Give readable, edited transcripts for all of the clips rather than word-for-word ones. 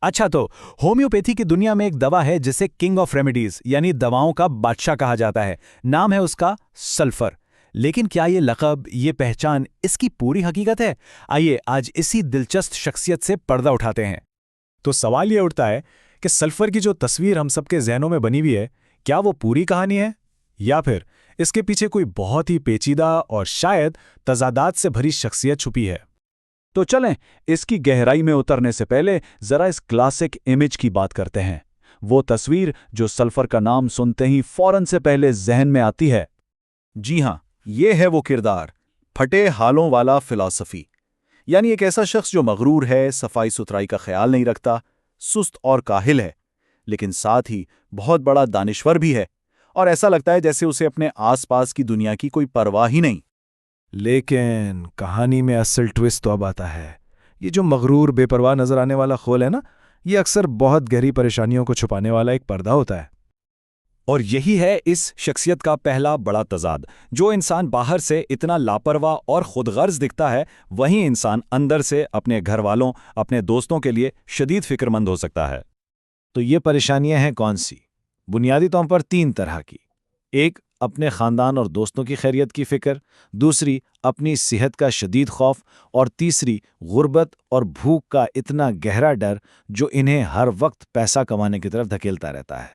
अच्छा, तो होम्योपैथी की दुनिया में एक दवा है जिसे किंग ऑफ रेमेडीज यानी दवाओं का बादशाह कहा जाता है। नाम है उसका सल्फर। लेकिन क्या ये लक़ब, ये पहचान इसकी पूरी हकीकत है? आइए आज इसी दिलचस्प शख्सियत से पर्दा उठाते हैं। तो सवाल ये उठता है कि सल्फर की जो तस्वीर हम सबके जहनों में बनी हुई है, क्या वो पूरी कहानी है, या फिर इसके पीछे कोई बहुत ही पेचीदा और शायद तजादात से भरी शख्सियत छुपी है? तो चलें, इसकी गहराई में उतरने से पहले जरा इस क्लासिक इमेज की बात करते हैं। वो तस्वीर जो सल्फर का नाम सुनते ही फौरन से पहले जहन में आती है। जी हां, ये है वो किरदार, फटे हालों वाला फिलॉसफी। यानी एक ऐसा शख्स जो मगरूर है, सफाई सुथराई का ख्याल नहीं रखता, सुस्त और काहिल है, लेकिन साथ ही बहुत बड़ा दानिश्वर भी है, और ऐसा लगता है जैसे उसे अपने आसपास की दुनिया की कोई परवाह ही नहीं। लेकिन कहानी में असल ट्विस्ट तो अब आता है। ये जो मगरूर बेपरवाह नजर आने वाला खोल है ना, ये अक्सर बहुत गहरी परेशानियों को छुपाने वाला एक पर्दा होता है। और यही है इस शख्सियत का पहला बड़ा तजाद। जो इंसान बाहर से इतना लापरवाह और खुदगर्ज दिखता है, वही इंसान अंदर से अपने घर वालों, अपने दोस्तों के लिए शदीद फिक्रमंद हो सकता है। तो ये परेशानियां हैं कौन सी? बुनियादी तौर पर 3 तरह की। एक, अपने खानदान और दोस्तों की खैरियत की फिक्र। दूसरी, अपनी सेहत का शदीद खौफ। और तीसरी, गुर्बत और भूख का इतना गहरा डर जो इन्हें हर वक्त पैसा कमाने की तरफ धकेलता रहता है।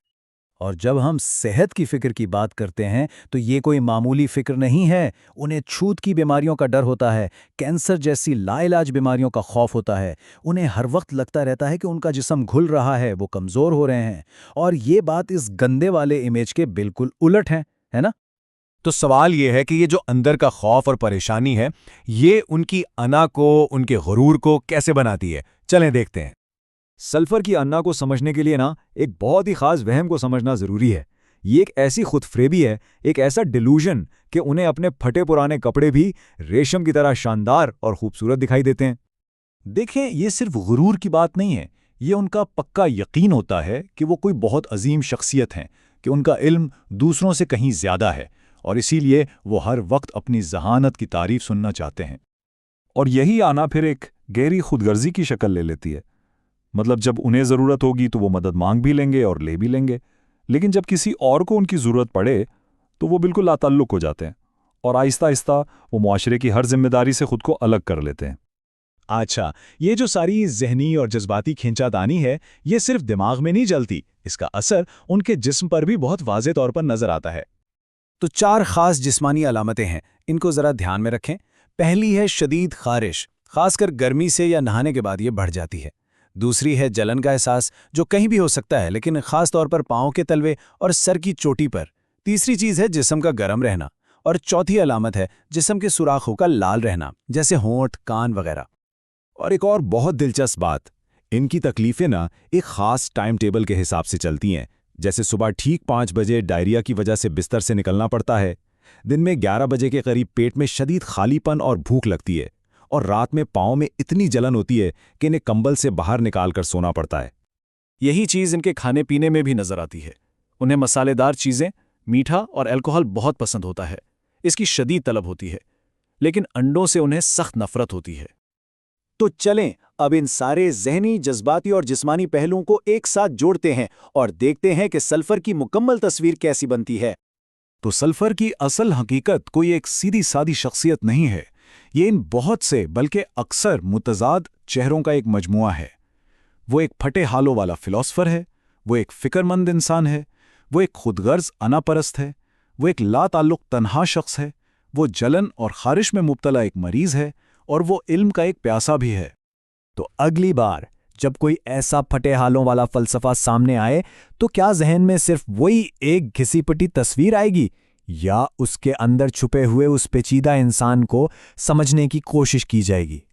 और जब हम सेहत की फिक्र की बात करते हैं तो ये कोई मामूली फिक्र नहीं है। उन्हें छूत की बीमारियों का डर होता है, कैंसर जैसी लाइलाज बीमारियों का खौफ होता है। उन्हें हर वक्त लगता रहता है कि उनका जिस्म घुल रहा है, वो कमज़ोर हो रहे हैं। और ये बात इस गंदे वाले इमेज के बिल्कुल उलट है ना? तो सवाल ये है कि ये जो अंदर का खौफ और परेशानी है, ये उनकी अना को, उनके गुरूर को कैसे बनाती है? चलें देखते हैं। सल्फर की अन्ना को समझने के लिए ना एक बहुत ही खास वहम को समझना जरूरी है। ये एक ऐसी खुदफरेबी है, एक ऐसा डिलूजन कि उन्हें अपने फटे पुराने कपड़े भी रेशम की तरह शानदार और खूबसूरत दिखाई देते हैं। देखें, ये सिर्फ गुरूर की बात नहीं है, ये उनका पक्का यकीन होता है कि वो कोई बहुत अजीम शख्सियत हैं, कि उनका इल्म दूसरों से कहीं ज्यादा है, और इसीलिए वो हर वक्त अपनी जहानत की तारीफ सुनना चाहते हैं। और यही आना फिर एक गहरी खुदगर्जी की शक्ल ले लेती है। मतलब जब उन्हें ज़रूरत होगी तो वो मदद मांग भी लेंगे और ले भी लेंगे, लेकिन जब किसी और को उनकी ज़रूरत पड़े तो वो बिल्कुल लाताल्लुक हो जाते हैं, और आहिस्ता आहिस्ता वो मुआशरे की हर जिम्मेदारी से खुद को अलग कर लेते हैं। अच्छा, ये जो सारी जहनी और जज्बाती खींचातानी है, ये सिर्फ दिमाग में नहीं जलती, इसका असर उनके जिस्म पर भी बहुत वाज़ेह तौर पर नजर आता है। तो 4 खास जिस्मानी अलामतें हैं, इनको ज़रा ध्यान में रखें। पहली है शदीद खारिश, खासकर गर्मी से या नहाने के बाद ये बढ़ जाती है। दूसरी है जलन का एहसास, जो कहीं भी हो सकता है, लेकिन खास तौर पर पाँव के तलवे और सर की चोटी पर। तीसरी चीज़ है जिस्म का गर्म रहना। और चौथी अलामत है जिस्म के सुराखों का लाल रहना, जैसे होंठ, कान वगैरह। और एक और बहुत दिलचस्प बात, इनकी तकलीफें ना एक खास टाइम टेबल के हिसाब से चलती हैं। जैसे सुबह ठीक 5 बजे डायरिया की वजह से बिस्तर से निकलना पड़ता है, दिन में 11 बजे के करीब पेट में शदीद खालीपन और भूख लगती है, और रात में पाँव में इतनी जलन होती है कि इन्हें कंबल से बाहर निकालकर सोना पड़ता है। यही चीज़ इनके खाने पीने में भी नजर आती है। उन्हें मसालेदार चीज़ें, मीठा और अल्कोहल बहुत पसंद होता है, इसकी शदीद तलब होती है, लेकिन अंडों से उन्हें सख्त नफरत होती है। तो चलें अब इन सारे जहनी, जज्बाती और जिस्मानी पहलुओं को एक साथ जोड़ते हैं और देखते हैं कि सल्फर की मुकम्मल तस्वीर कैसी बनती है। तो सल्फर की असल हकीकत कोई एक सीधी सादी शख्सियत नहीं है, ये इन बहुत से बल्कि अक्सर मुतजाद चेहरों का एक मजमुआ है। वो एक फटे हालों वाला फिलॉसफर है, वो एक फिक्रमंद इंसान है, वो एक खुदगर्ज अनापरस्त है, वो एक लाताल्लुक तन्हा शख्स है, वो जलन और खारिश में मुब्तला एक मरीज है, और वो इल्म का एक प्यासा भी है। तो अगली बार जब कोई ऐसा फटे हालों वाला फलसफा सामने आए, तो क्या जहन में सिर्फ वही एक घिसी-पिटी तस्वीर आएगी, या उसके अंदर छुपे हुए उस पेचीदा इंसान को समझने की कोशिश की जाएगी?